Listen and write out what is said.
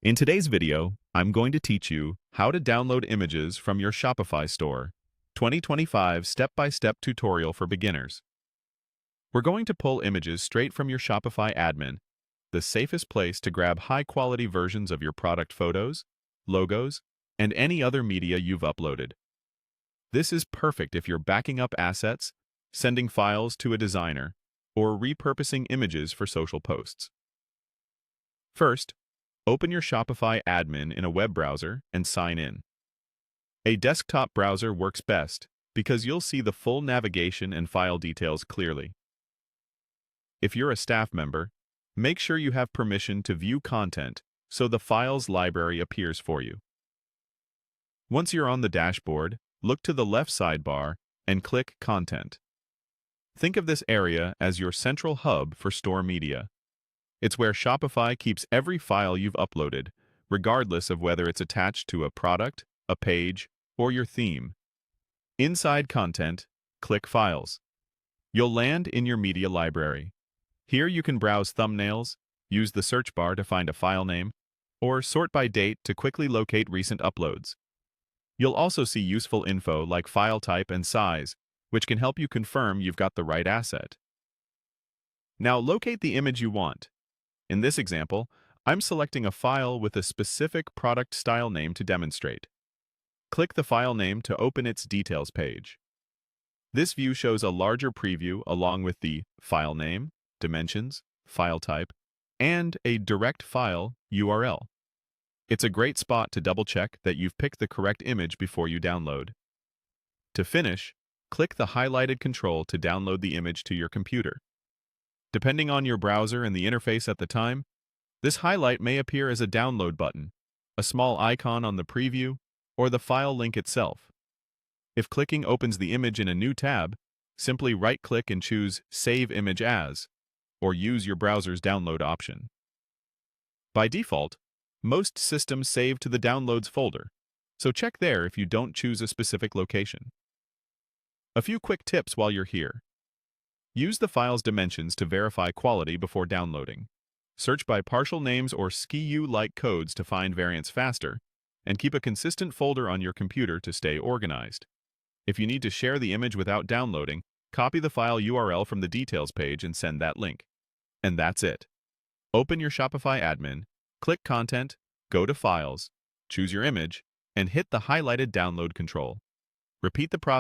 In today's video, I'm going to teach you how to download images from your Shopify store. 2025 step-by-step tutorial for beginners. We're going to pull images straight from your Shopify admin, the safest place to grab high-quality versions of your product photos, logos, and any other media you've uploaded. This is perfect if you're backing up assets, sending files to a designer, or repurposing images for social posts. First, open your Shopify admin in a web browser and sign in. A desktop browser works best because you'll see the full navigation and file details clearly. If you're a staff member, make sure you have permission to view content so the files library appears for you. Once you're on the dashboard, look to the left sidebar and click Content. Think of this area as your central hub for store media. It's where Shopify keeps every file you've uploaded, regardless of whether it's attached to a product, a page, or your theme. Inside Content, click Files. You'll land in your media library. Here you can browse thumbnails, use the search bar to find a file name, or sort by date to quickly locate recent uploads. You'll also see useful info like file type and size, which can help you confirm you've got the right asset. Now locate the image you want. In this example, I'm selecting a file with a specific product style name to demonstrate. Click the file name to open its details page. This view shows a larger preview along with the file name, dimensions, file type, and a direct file URL. It's a great spot to double-check that you've picked the correct image before you download. To finish, click the highlighted control to download the image to your computer. Depending on your browser and the interface at the time, this highlight may appear as a download button, a small icon on the preview, or the file link itself. If clicking opens the image in a new tab, simply right-click and choose Save Image As, or use your browser's download option. By default, most systems save to the Downloads folder, so check there if you don't choose a specific location. A few quick tips while you're here. Use the file's dimensions to verify quality before downloading. Search by partial names or SKU-like codes to find variants faster, and keep a consistent folder on your computer to stay organized. If you need to share the image without downloading, copy the file URL from the details page and send that link. And that's it. Open your Shopify admin, click Content, go to Files, choose your image, and hit the highlighted download control. Repeat the process